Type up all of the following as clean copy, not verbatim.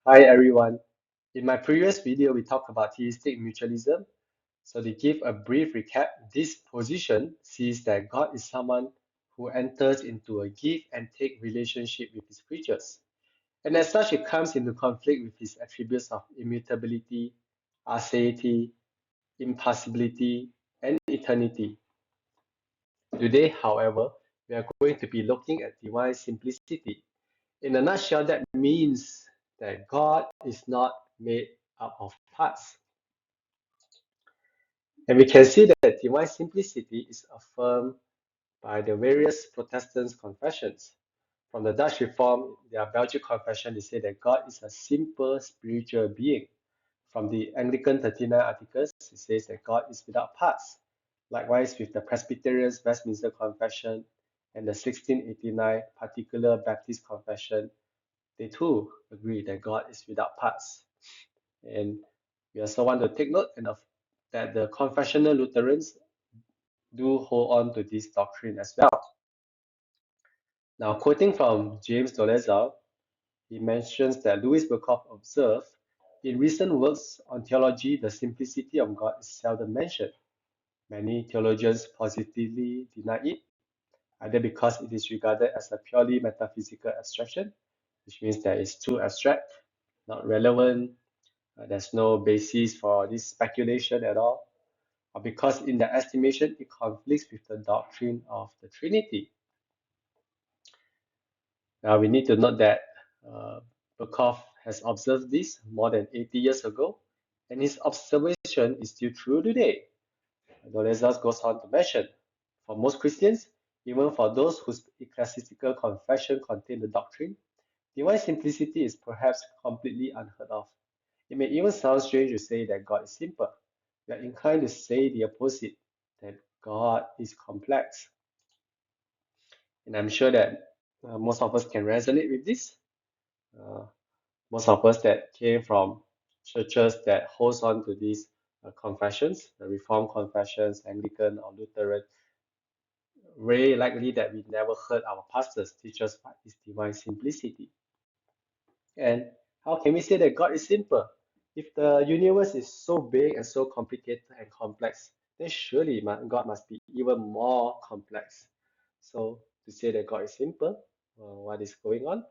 Hi everyone. In my previous video, we talked about theistic mutualism. So to give a brief recap, this position sees that God is someone who enters into a give and take relationship with his creatures. And as such, it comes into conflict with his attributes of immutability, aseity, impassibility, and eternity. Today, however, we are going to be looking at divine simplicity. In a nutshell, that means that God is not made up of parts. And we can see that divine simplicity is affirmed by the various Protestant confessions. From the Dutch Reform, their Belgian confession, they say that God is a simple spiritual being. From the Anglican 39 Articles, it says that God is without parts. Likewise, with the Presbyterian's Westminster Confession and the 1689 Particular Baptist Confession, they too agree that God is without parts. And we also want to take note that the confessional Lutherans do hold on to this doctrine as well. Now, quoting from James Dolezal, he mentions that Louis Berkhoff observed, in recent works on theology, the simplicity of God is seldom mentioned. Many theologians positively deny it, either because it is regarded as a purely metaphysical abstraction, which means that it's too abstract, not relevant, there's no basis for this speculation at all, or because in their estimation it conflicts with the doctrine of the Trinity. Now we need to note that Berkhoff has observed this more than 80 years ago, and his observation is still true today. Dolezal goes on to mention, for most Christians, even for those whose ecclesiastical confession contain the doctrine, divine simplicity is perhaps completely unheard of. It may even sound strange to say that God is simple. We are inclined to say the opposite, that God is complex. And I'm sure that most of us can resonate with this. Uh, most of us that came from churches that holds on to these confessions, the Reformed confessions, Anglican or Lutheran, very likely that we never heard our pastors teach us what is divine simplicity. And how can we say that God is simple? If the universe is so big and so complicated and complex, then surely God must be even more complex. So to say that God is simple, what is going on?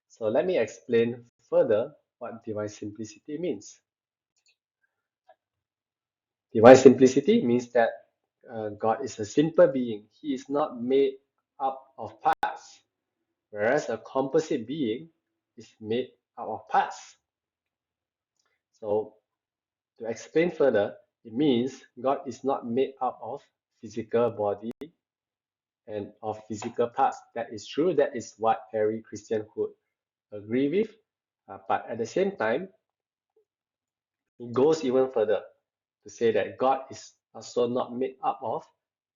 So let me explain further what divine simplicity means. Divine simplicity means that God is a simple being. He is not made up of parts, whereas a composite being is made up of parts. So to explain further, it means God is not made up of physical body and of physical parts. That is true. That is what every Christian would agree with. But at the same time, it goes even further to say that God is also not made up of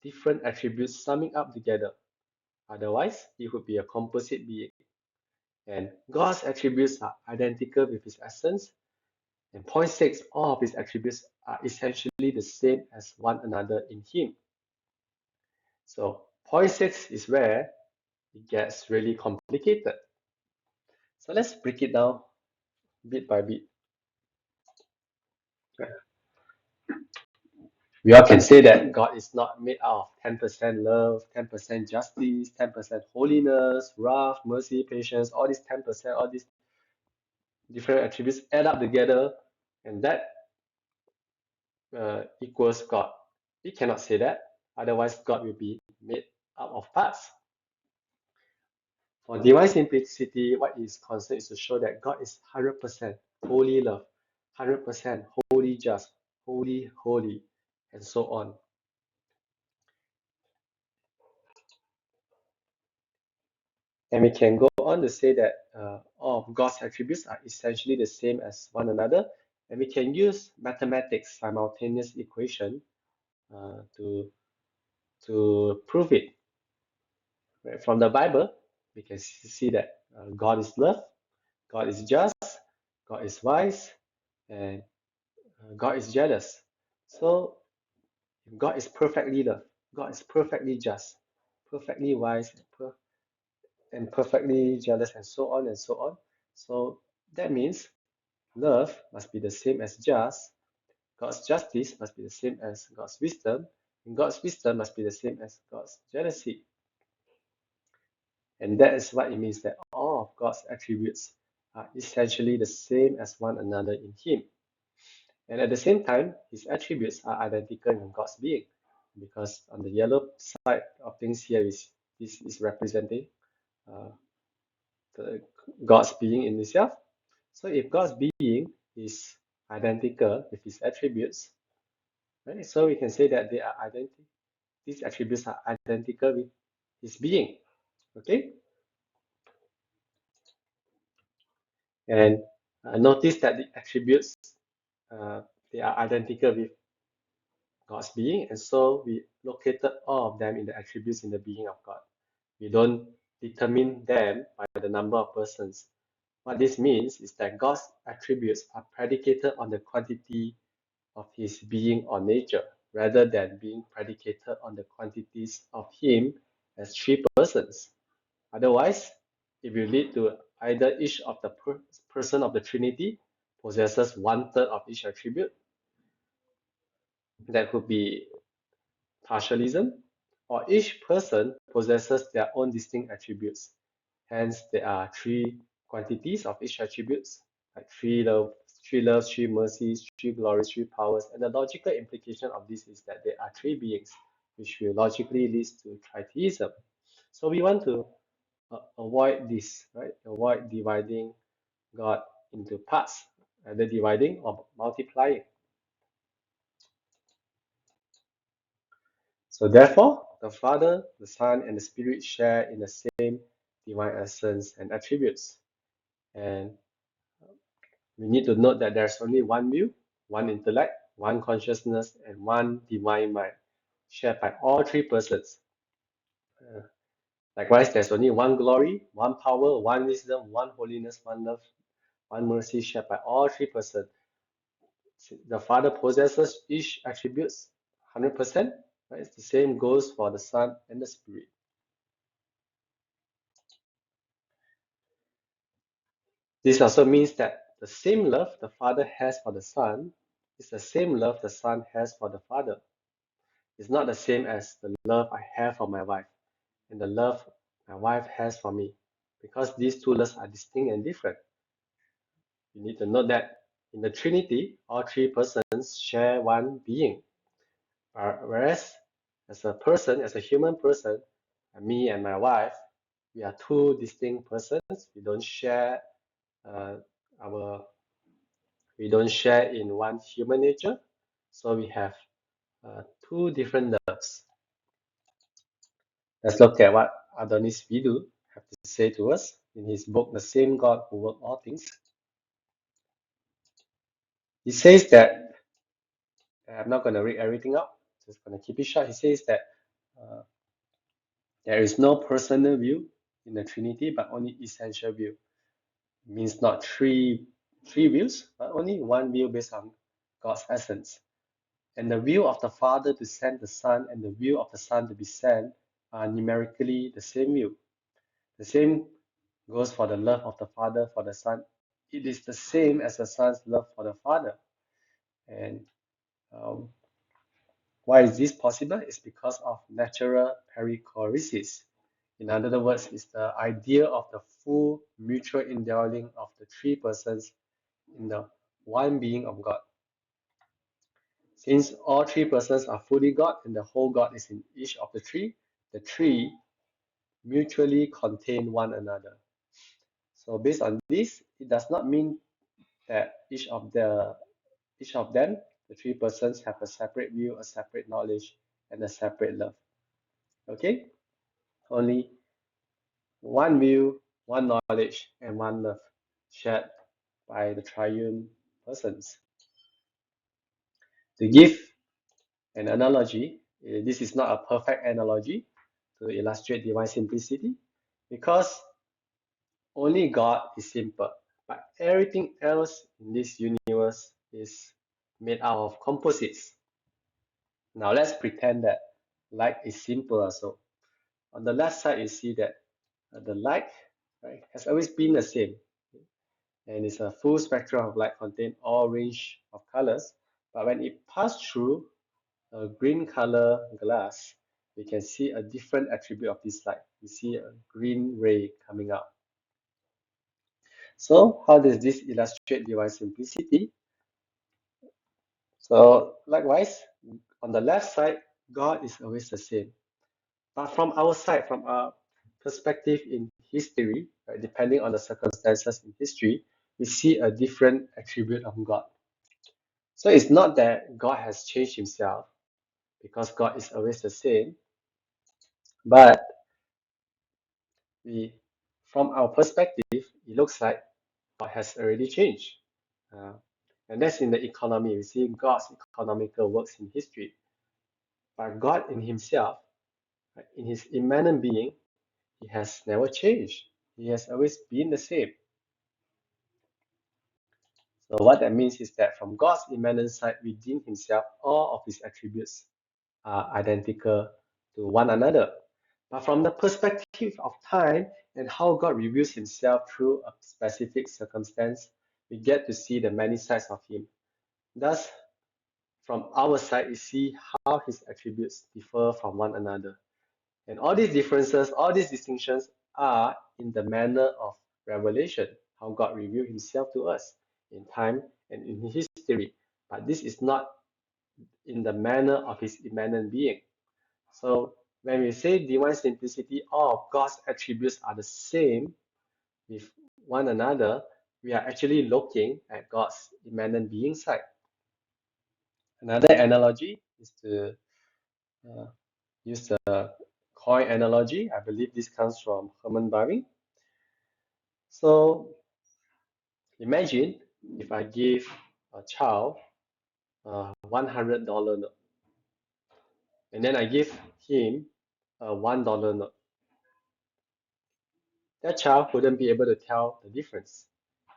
different attributes summing up together. Otherwise, he would be a composite being. And God's attributes are identical with his essence. And point six, all of his attributes are essentially the same as one another in him. So point six is where it gets really complicated. So let's break it down bit by bit. We all can say that God is not made out of 10% love, 10% justice, 10% holiness, wrath, mercy, patience, all these 10%, all these different attributes add up together, and that equals God. We cannot say that, otherwise God will be made up of parts. For divine simplicity, what is concerned is to show that God is 100% holy love, 100% holy just, holy, holy, and so on. And we can go on to say that all of God's attributes are essentially the same as one another, and we can use mathematics simultaneous equation to prove it. Right? From the Bible, we can see that God is love, God is just, God is wise, and God is jealous. So if God is perfectly love, God is perfectly just, perfectly wise, and perfectly jealous, and so on and so on. So that means love must be the same as just, God's justice must be the same as God's wisdom, and God's wisdom must be the same as God's jealousy. And that is what it means that all of God's attributes are essentially the same as one another in Him. And at the same time, His attributes are identical in God's being, because on the yellow side of things here is representing uh, the God's being in itself. So if God's being is identical with His attributes, right? So we can say that they are identical. These attributes are identical with His being. Okay, and notice that the attributes they are identical with God's being, and so we located all of them in the attributes in the being of God. We don't determine them by the number of persons. What this means is that God's attributes are predicated on the quantity of His being or nature, rather than being predicated on the quantities of Him as three persons. Otherwise, if you lead to either each of the person of the Trinity possesses one third of each attribute, that could be partialism, or each person possesses their own distinct attributes. Hence, there are three quantities of each attributes, like three loves, three mercies, three glories, three powers. And the logical implication of this is that there are three beings, which will logically lead to tritheism. So we want to avoid this, right? Avoid dividing God into parts, either dividing or multiplying. So therefore, the Father, the Son, and the Spirit share in the same divine essence and attributes. And we need to note that there's only one will, one intellect, one consciousness, and one divine mind, shared by all three persons. Uh, Likewise, there's only one glory, one power, one wisdom, one holiness, one love, one mercy, shared by all three persons. The Father possesses each attributes 100%. Right? It's the same goes for the Son and the Spirit. This also means that the same love the Father has for the Son is the same love the Son has for the Father. It's not the same as the love I have for my wife and the love my wife has for me, because these two loves are distinct and different. You need to note that in the Trinity, all three persons share one being, whereas as a person, as a human person, me and my wife, we are two distinct persons. Uh, our we don't share in one human nature, so we have two different loves. Let's look at what Adonis Vidu have to say to us in his book, The Same God Who Worked All Things. He says that, I'm not going to read everything out, just going to keep it short. He says that uh, there is no personal view in the Trinity, but only essential view. It means not three views, but only one view based on God's essence. And the will of the Father to send the Son and the will of the Son to be sent are numerically the same will. The same goes for the love of the Father for the Son. It is the same as the Son's love for the Father. And um, why is this possible? It's because of natural perichoresis. In other words, it's the idea of the full mutual indwelling of the three persons in the one being of God. Since all three persons are fully God and the whole God is in each of the three mutually contain one another. So based on this, it does not mean that each of them, the three persons, have a separate view, a separate knowledge, and a separate love. Okay? Only one view, one knowledge, and one love shared by the triune persons. To give an analogy, this is not a perfect analogy to illustrate divine simplicity, because only God is simple, but everything else in this universe is made out of composites. Now let's pretend that light is simple also. On the left side, you see that the light, right, has always been the same. and it's a full spectrum of light contain all range of colors. But when it passes through a green color glass, we can see a different attribute of this light. We see a green ray coming out. So how does this illustrate divine simplicity? So likewise, on the left side, God is always the same. But from our side, from our perspective in history, right, depending on the circumstances in history, we see a different attribute of God. So it's not that God has changed himself because God is always the same, but we, from our perspective, it looks like God has already changed. Uh, and that's in the economy. We see God's economical works in history. But God in himself, right, in his immanent being, he has never changed. He has always been the same. So what that means is that from God's immanent side within himself, all of his attributes are identical to one another. But from the perspective of time and how God reveals himself through a specific circumstance, we get to see the many sides of him. Thus, from our side, we see how his attributes differ from one another. And all these differences, all these distinctions are in the manner of revelation, how God revealed himself to us in time and in history. But this is not in the manner of his immanent being. So when we say divine simplicity, all of God's attributes are the same with one another, we are actually looking at God's immanent being side. Another analogy is to uh, use the coin analogy. I believe this comes from Herman Baring. So imagine if I give a child a $100 note, and then I give him a $1 note. That child wouldn't be able to tell the difference.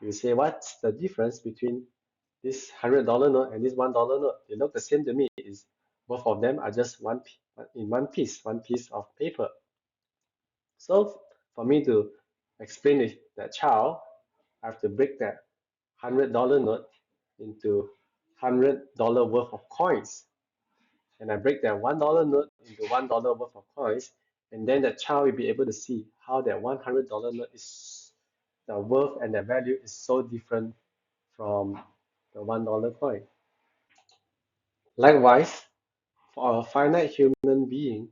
You say, what's the difference between this $100 note and this $1 note? They look the same to me. Is both of them are just one piece of paper. So for me to explain to that child, I have to break that $100 note into $100 worth of coins. And I break that $1 note into $1 worth of coins, and then the child will be able to see how that $100 note is, the worth and the value is so different from the $1 coin. Likewise, for a finite human being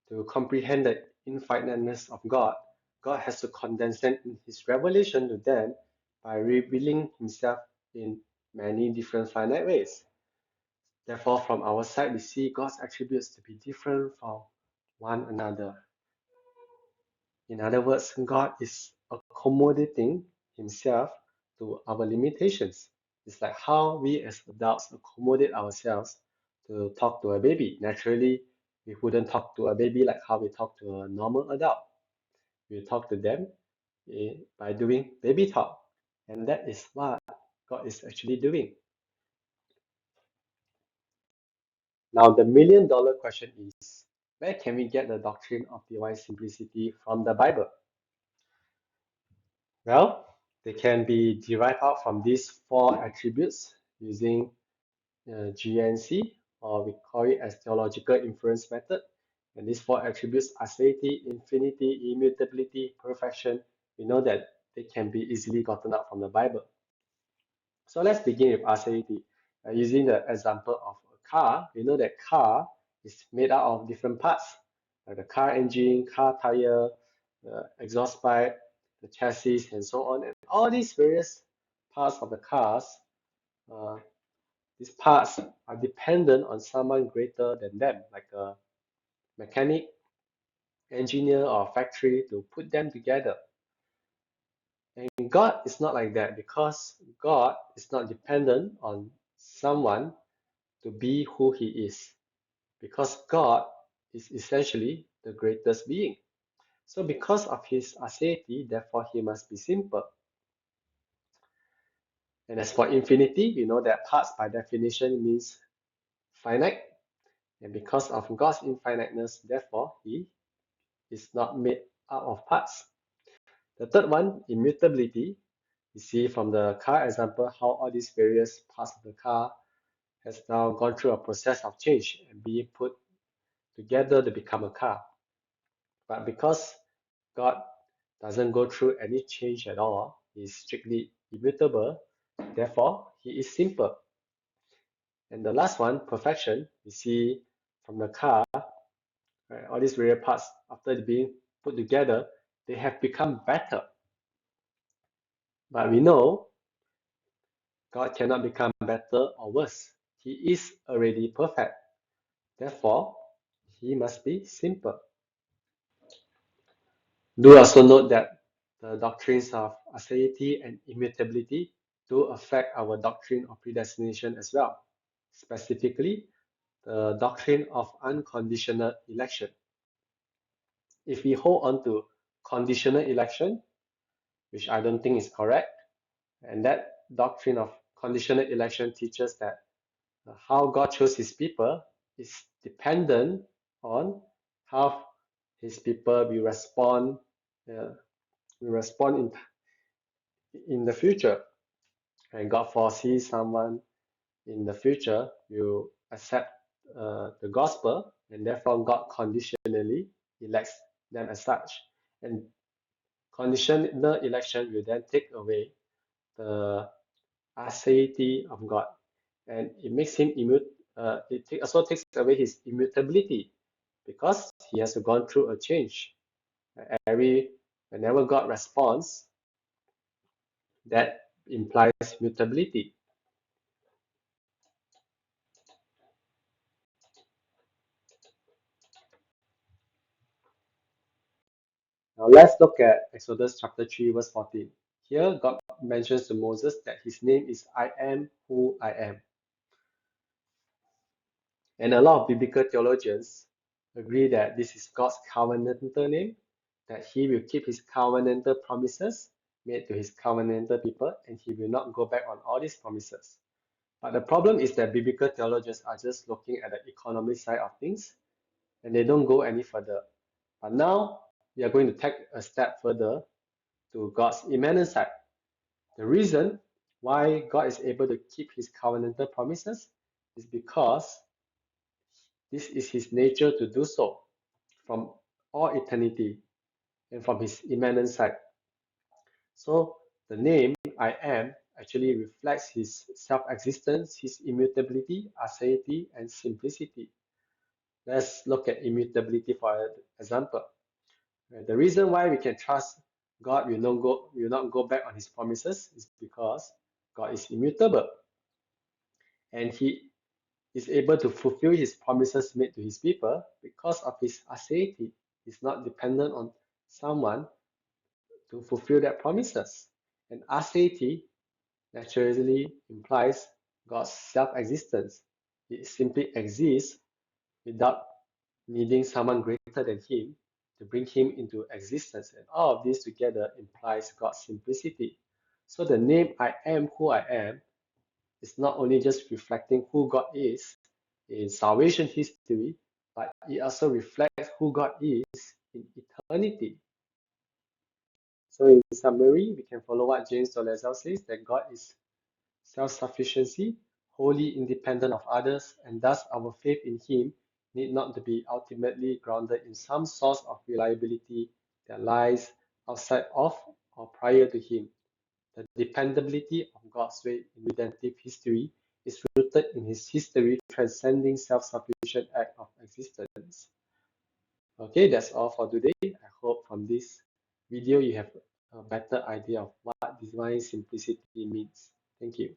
to comprehend the infiniteness of God, God has to condensate his revelation to them by revealing himself in many different finite ways. Therefore, from our side, we see God's attributes to be different from one another. In other words, God is accommodating himself to our limitations. It's like how we as adults accommodate ourselves to talk to a baby. Naturally, we wouldn't talk to a baby like how we talk to a normal adult. We talk to them by doing baby talk. And that is what God is actually doing. Now, the $1,000,000 question is, where can we get the doctrine of divine simplicity from the Bible? Well, they can be derived out from these four attributes using GNC, or we call it as theological inference method. And these four attributes, aseity, infinity, immutability, perfection, we know that they can be easily gotten out from the Bible. So let's begin with aseity. Using the example of a car, we know that car is made out of different parts, like the car engine, car tire, the exhaust pipe, the chassis, and so on. And all these various parts of the cars, uh, these parts are dependent on someone greater than them, like a mechanic, engineer, or factory to put them together. And God is not like that because God is not dependent on someone to be who he is, because God is essentially the greatest being. So because of his aseity, therefore he must be simple. And as for infinity, we know that parts by definition means finite. And because of God's infiniteness, therefore he is not made out of parts. The third one, immutability. You see from the car example how all these various parts of the car has now gone through a process of change and being put together to become a car. But because God doesn't go through any change at all, He is strictly immutable, therefore He is simple. And the last one, perfection, we see from the car, right, all these various parts, after being put together, they have become better. But we know God cannot become better or worse. He is already perfect. Therefore, He must be simple. Do also note that the doctrines of aseity and immutability do affect our doctrine of predestination as well, specifically the doctrine of unconditional election. If we hold on to conditional election, which I don't think is correct, and that doctrine of conditional election teaches that how God chose His people is dependent on how His people will respond in the future. And God foresees someone in the future will accept the gospel, and therefore God conditionally elects them as such. And conditional election will then take away the aseity of God, and it makes him also takes away his immutability because he has gone through a change. Whenever God responds, that implies mutability. Now let's look at Exodus chapter 3, verse 14. Here, God mentions to Moses that his name is I am who I am. And a lot of biblical theologians agree that this is God's covenantal name, that he will keep his covenantal promises made to his covenantal people, and he will not go back on all these promises. But the problem is that biblical theologians are just looking at the economic side of things, and they don't go any further. But now we are going to take a step further to God's immanent side. The reason why God is able to keep his covenantal promises is because this is his nature to do so from all eternity and from his immanent side. So the name I am actually reflects his self-existence, his immutability, aseity, and simplicity. Let's look at immutability for example. The reason why we can trust God will not go back on his promises is because God is immutable and he is able to fulfill his promises made to his people because of his aseity. He's not dependent on someone to fulfill that promises. And aseity naturally implies God's self-existence. He simply exists without needing someone greater than him to bring him into existence. And all of this together implies God's simplicity. So the name I am who I am is not only just reflecting who God is in salvation history, but it also reflects who God is in eternity. So in summary, we can follow what James Dolezal says, that God is self-sufficiency, wholly independent of others, and thus our faith in Him need not to be ultimately grounded in some source of reliability that lies outside of or prior to Him. The dependability of God's way in redemptive history is rooted in His history transcending self-sufficient act of existence. Okay, that's all for today. I hope from this video you have a better idea of what divine simplicity means. Thank you.